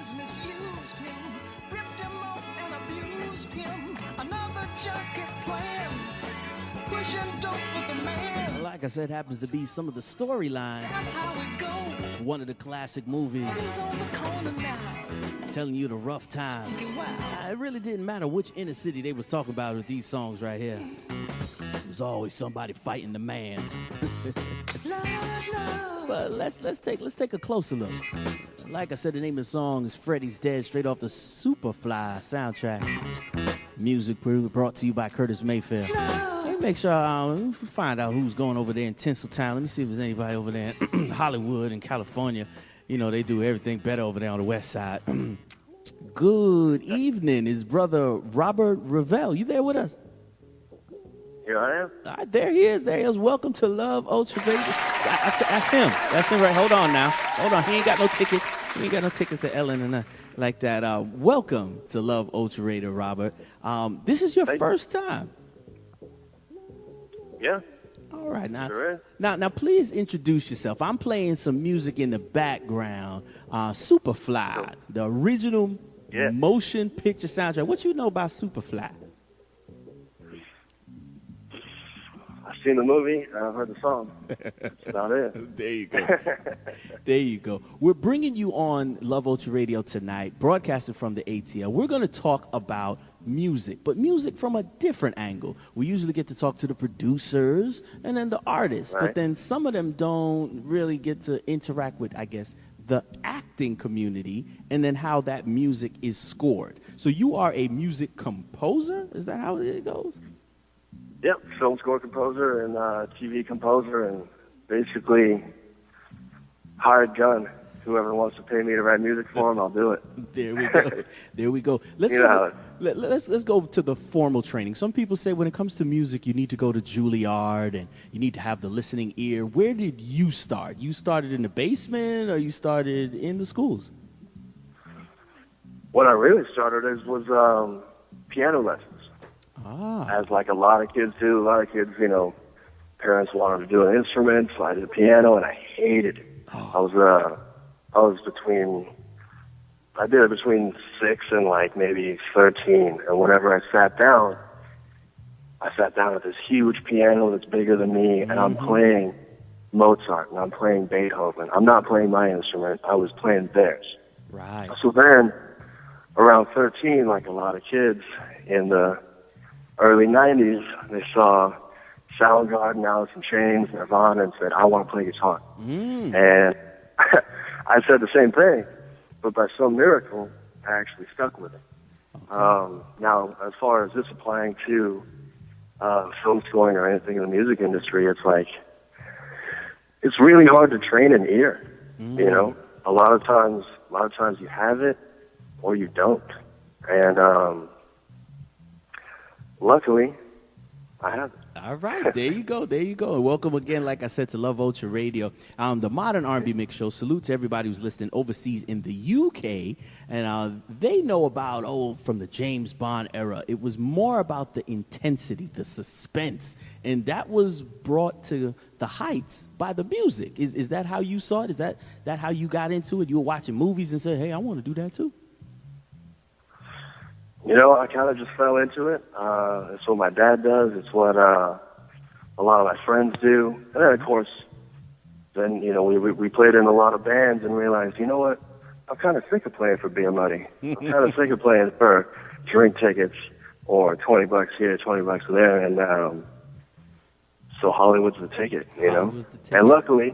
has misused him, ripped him off and abused him. Another junkie plan, pushing dope for the man. Like I said, happens to be some of the storyline. That's how it goes. One of the classic movies. He's on the corner now. Telling you the rough times. It really didn't matter which inner city they was talking about with these songs right here. There's always somebody fighting the man. But let's take a closer look. Like I said, the name of the song is Freddy's Dead, straight off the Superfly soundtrack. Music brought to you by Curtis Mayfield. Let me make sure find out who's going over there in Tinseltown. Let me see if there's anybody over there in Hollywood and California. You know, they do everything better over there on the west side. Good evening. Is Brother Robert Revell. You there with us? Here I am. All right, there he is. There he is. Welcome to Love Ultra Radio. That's him. That's him, right? Hold on now. Hold on. He ain't got no tickets. He ain't got no tickets to Ellen and like that. Welcome to Love Ultra Radio, Robert. This is your first time. Yeah. All right. Now, Sure is. now, please introduce yourself. I'm playing some music in the background. Superfly, the original motion picture soundtrack. What you know about Superfly? I've seen the movie, and I've heard the song. That's about it. There you go. There you go. We're bringing you on Love Ultra Radio tonight, broadcasting from the ATL. We're going to talk about music, but music from a different angle. We usually get to talk to the producers and then the artists, right. But then some of them don't really get to interact with, I guess, the acting community and then how that music is scored. So you are a music composer? Is that how it goes? Yep, film score composer and TV composer, and basically hired gun. Whoever wants to pay me to write music for them, I'll do it. There we go. There we go. Let's go to the formal training. Some people say when it comes to music, you need to go to Juilliard and you need to have the listening ear. Where did you start? You started in the basement or you started in the schools? What I really started was piano lessons. As like a lot of kids do. A lot of kids, parents wanted to do an instrument, so I did piano, and I hated it. I did it between 6 and like maybe 13. And whenever I sat down at this huge piano that's bigger than me, and I'm playing Mozart and I'm playing Beethoven. I'm not playing my instrument. I was playing theirs. Right. So then, around 13, like a lot of kids in the early 90s, they saw Soundgarden, Alice in Chains, Nirvana, and said, I want to play guitar. And I said the same thing, but by some miracle, I actually stuck with it. Now, as far as this applying to film scoring or anything in the music industry, it's like, it's really hard to train an ear. A lot of times you have it or you don't. And luckily, I have it. All right, there you go, there you go. And welcome again, like I said, to Love Ultra Radio. The Modern R&B Mix Show salutes everybody who's listening overseas in the UK. And they know about, from the James Bond era, it was more about the intensity, the suspense. And that was brought to the heights by the music. Is that how you saw it? Is that how you got into it? You were watching movies and said, hey, I want to do that too? I kind of just fell into it. It's what my dad does. It's what a lot of my friends do. And then, of course, we played in a lot of bands and realized, you know what? I'm kind of sick of playing for beer money. I'm kind of sick of playing for drink tickets or $20 here, $20 there. And so Hollywood's the ticket, And luckily,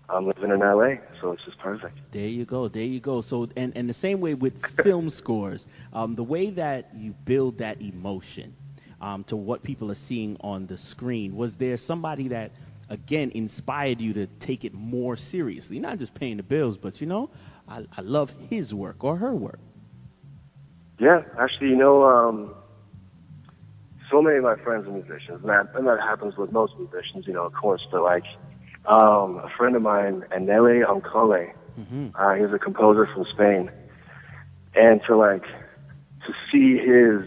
I'm living in L.A., so it's just perfect. There you go, there you go. So, and the same way with film scores, the way that you build that emotion to what people are seeing on the screen, was there somebody that, again, inspired you to take it more seriously? Not just paying the bills, but, I love his work or her work. Yeah, actually, so many of my friends are musicians, and that happens with most musicians, of course, but like, a friend of mine, Anele Onyekwere, he's a composer from Spain, and to see his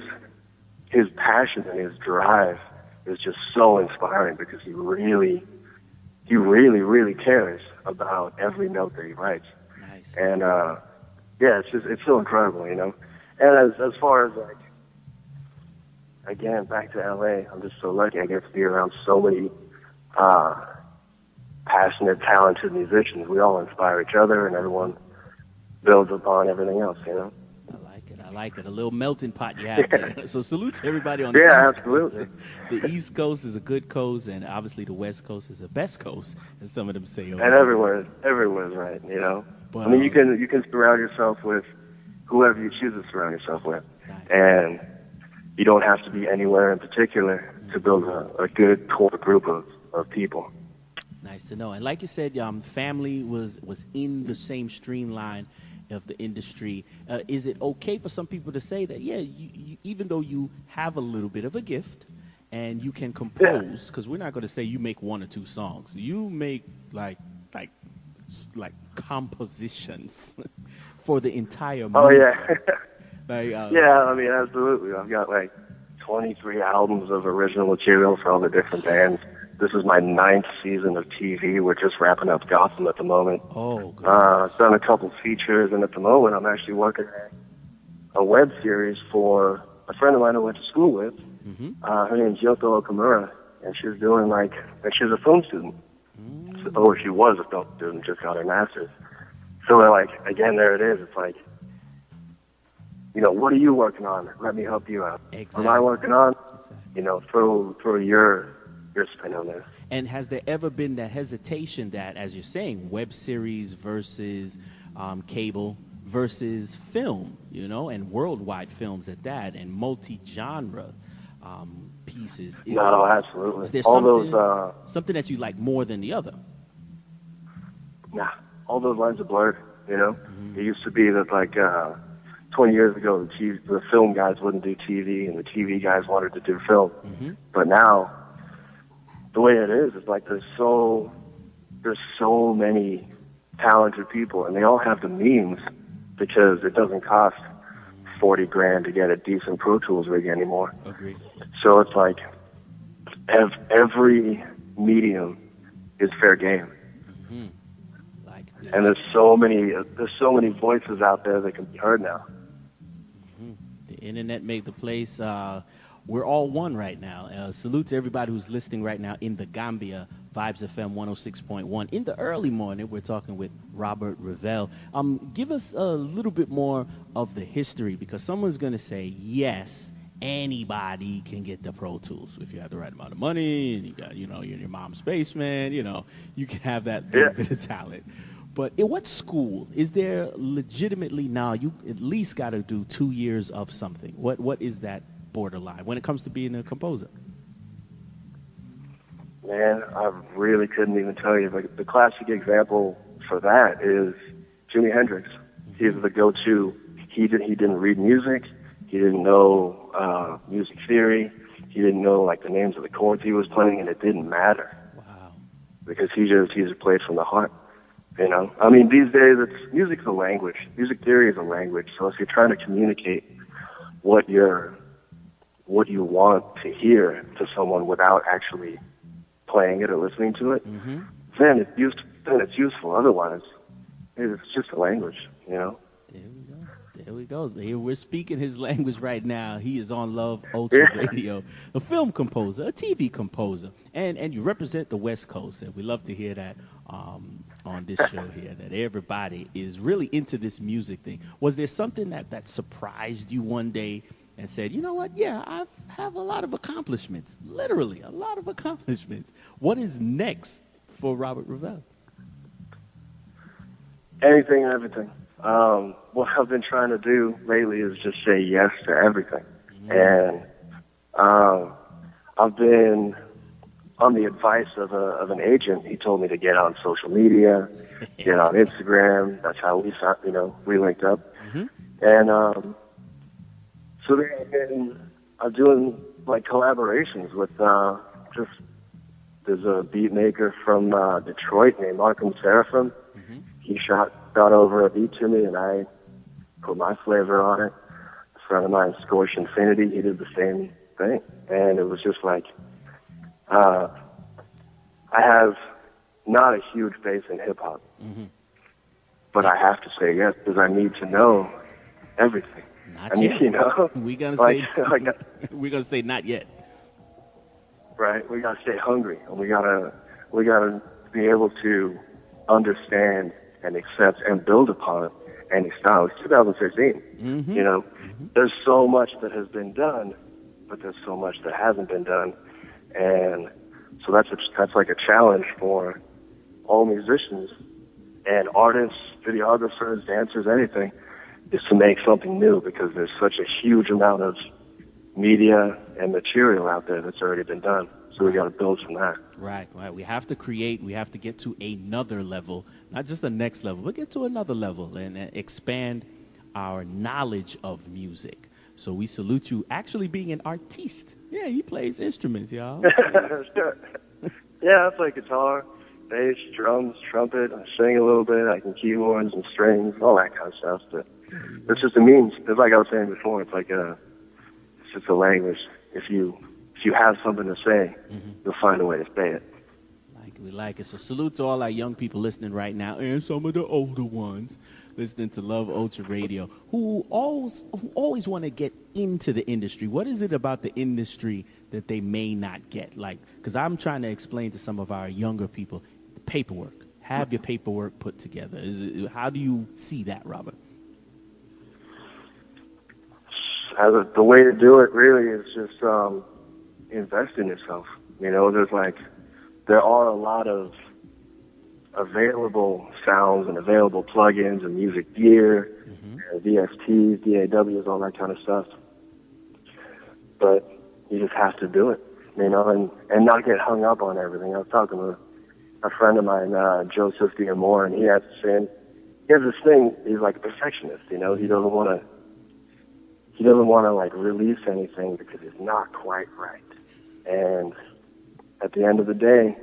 passion and his drive is just so inspiring, because he really cares about every note that he writes. Nice. And yeah, it's so incredible, you know. And as far as like, again, back to LA, I'm just so lucky I get to be around so many passionate, talented musicians. We all inspire each other, and everyone builds upon everything else, you know. I like it. A little melting pot you have there. So salute to everybody on the Yeah, East absolutely. Coast. The East Coast is a good coast, and obviously the West Coast is the best coast, as some of them say. And everywhere's right, you know. But, I mean, you can surround yourself with whoever you choose to surround yourself with, and you don't have to be anywhere in particular to build a good core group of people. Nice to know. And like you said, family was in the same streamline of the industry. Is it okay for some people to say that, yeah, you, even though you have a little bit of a gift and you can compose, because we're not going to say you make one or two songs. You make like compositions for the entire movie. Oh, yeah. Like, yeah, I mean, absolutely. I've got like 23 albums of original material for all the different bands. This is my 9th season of TV. We're just wrapping up Gotham at the moment. Oh, good. I've done a couple features, and at the moment I'm actually working on a web series for a friend of mine I went to school with. Mm-hmm. Her name's Yoko Okumura, and she's doing she's a film student. Or she was a film student, just got her master's. So we're like, again, there it is. It's like, you know, what are you working on? Let me help you out. Exactly. What am I working on? Exactly. You know, throw your spin on this. And has there ever been that hesitation that, as you're saying, web series versus cable versus film, you know, and worldwide films at that, and multi-genre pieces? No, absolutely. Is there all something that you like more than the other? Nah, all those lines are blurred, you know? Mm-hmm. It used to be that, like, 20 years ago, the film guys wouldn't do TV, and the TV guys wanted to do film. Mm-hmm. But now, the way it is like there's so many talented people, and they all have the means, because it doesn't cost $40,000 to get a decent Pro Tools rig anymore. Agreed. So it's like every medium is fair game. Mm-hmm. And there's so many voices out there that can be heard now. Mm-hmm. The internet made the place. We're all one right now. Salute to everybody who's listening right now in the Gambia, Vibes FM 106.1. In the early morning, we're talking with Robert Revell. Give us a little bit more of the history, because someone's going to say, yes, anybody can get the Pro Tools. If you have the right amount of money and you got, you know, you're in your mom's basement, you know, you can have that little bit of talent. But in what school? Is there legitimately now, you at least got to do 2 years of something? What is that borderline when it comes to being a composer? Man, I really couldn't even tell you. But the classic example for that is Jimi Hendrix. He's the go-to. He didn't read music. He didn't know music theory. He didn't know like the names of the chords he was playing, and it didn't matter. Wow. Because he just played from the heart. You know, I mean, these days music's a language. Music theory is a language. So if you're trying to communicate what you want to hear to someone without actually playing it or listening to it, mm-hmm. then it's useful. Otherwise, it's just a language. You know. There we go. Here we're speaking his language right now. He is on Love Ultra Radio, a film composer, a TV composer, and you represent the West Coast, and we love to hear that on this show here, that everybody is really into this music thing. Was there something that surprised you one day and said, you know what, yeah, I have a lot of accomplishments, literally a lot of accomplishments. What is next for Robert Revell? Anything and everything. What I've been trying to do lately is just say yes to everything. Mm-hmm. And I've been on the advice of an agent. He told me to get on social media, get on Instagram. That's how we linked up. Mm-hmm. And so I'm doing like collaborations with there's a beat maker from Detroit named Arkem Seraphim. Mm-hmm. He shot over a beat to me, and I put my flavor on it. A friend of mine, Skorsh Infinity, he did the same thing. And it was just like, I have not a huge base in hip-hop. Mm-hmm. but I have to say yes because I need to know everything. Not yet. You know, We're gonna like, say like, we're gonna say not yet. right? We gotta stay hungry, and we gotta be able to understand and accept and build upon any style. It's 2016. Mm-hmm. You know, there's so much that has been done, but there's so much that hasn't been done, and so that's like a challenge for all musicians and artists, videographers, dancers, anything, is to make something new because there's such a huge amount of media and material out there that's already been done. So we got to build from that. Right. We have to create. We have to get to another level, not just the next level, but get to another level and expand our knowledge of music. So we salute you actually being an artiste. Yeah, he plays instruments, y'all. Sure. Yeah, I play guitar, bass, drums, trumpet. I sing a little bit. I can keyboards and strings, all that kind of stuff. But it's just a means. It's like I was saying before. It's like it's just a language. If you have something to say, you'll find a way to say it. We like it. So salute to all our young people listening right now, and some of the older ones listening to Love Ultra Radio, who always want to get into the industry. What is it about the industry that they may not get? Like, because I'm trying to explain to some of our younger people, the paperwork. Have your paperwork put together. How do you see that, Robert? The way to do it really is just invest in yourself. You know, there are a lot of available sounds and available plugins and music gear, VSTs, DAWs, all that kind of stuff. But you just have to do it, you know, and not get hung up on everything. I was talking to a friend of mine, Joseph DiAmore, and he has this thing. He's like a perfectionist, you know. He doesn't want to like release anything because it's not quite right. And at the end of the day,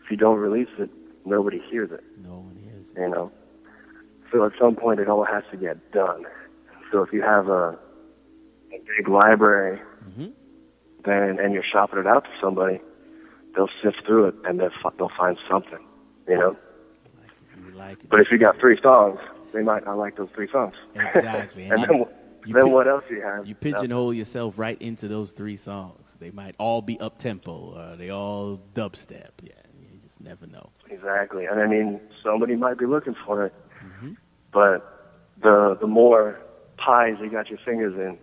if you don't release it, nobody hears it. No one hears it. You know. So at some point, it all has to get done. So if you have a big library, and you're shopping it out to somebody, they'll sift through it and they'll find something. You know. You like it. But if you got 3 songs, they might not like those 3 songs. Exactly. And then what else do you have? You pigeonhole yourself right into those 3 songs. They might all be up-tempo. They all dubstep. Yeah, you just never know. Exactly. And I mean, somebody might be looking for it. But the more pies you got your fingers in,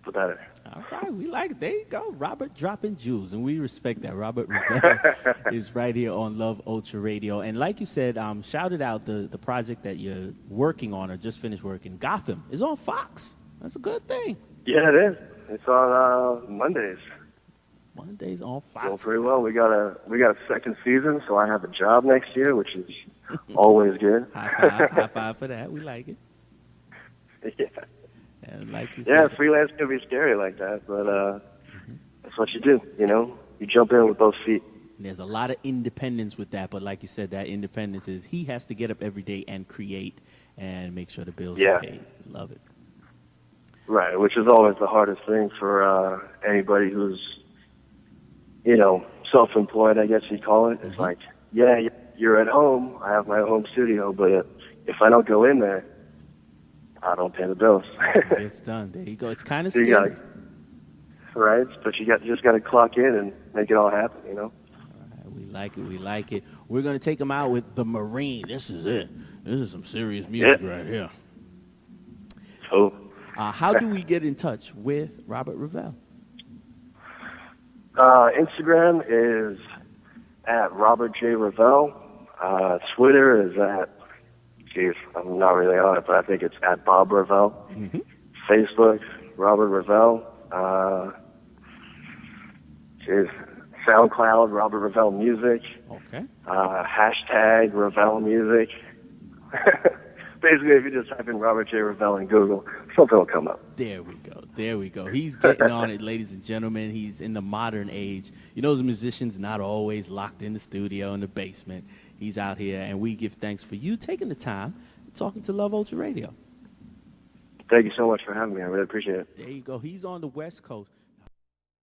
the better. All right, we like it. There you go. Robert dropping jewels, and we respect that. Robert Revell is right here on Love Ultra Radio. And like you said, shouted out the project that you're working on or just finished working. Gotham is on Fox. That's a good thing. Yeah, it is. It's on Mondays. Mondays on Fox. Going pretty well. We got a second season, so I have a job next year, which is always good. High five for that. We like it. Yeah. And like you Yeah, said, freelance can be scary like that, but that's what you do, you know? You jump in with both feet. there's a lot of independence with that, but like you said, that independence is he has to get up every day and create and make sure the bills are paid. Love it. Right, which is always the hardest thing for anybody who's, you know, self-employed, I guess you'd call it. It's like, yeah, you're at home. I have my home studio, but if I don't go in there, I don't pay the bills. It's done. There you go. It's kind of scary. Right, but you just got to clock in and make it all happen, you know? All right, we like it. We like it. We're going to take them out with The Marine. This is it. This is some serious music right here. Oh. How do we get in touch with Robert Revell? Instagram is at Robert J Revell. Twitter is at, I'm not really on it, but I think it's at Bob Revell. Facebook, Robert Revell. SoundCloud, Robert Revell Music. Okay. Hashtag Revell Music. Basically, if you just type in Robert J. Revell in Google, something will come up. There we go. There we go. He's getting on it, ladies and gentlemen. He's in the modern age. You know, as musicians, not always locked in the studio in the basement. He's out here, and we give thanks for you taking the time talking to Love Ultra Radio. Thank you so much for having me. I really appreciate it. There you go. He's on the West Coast.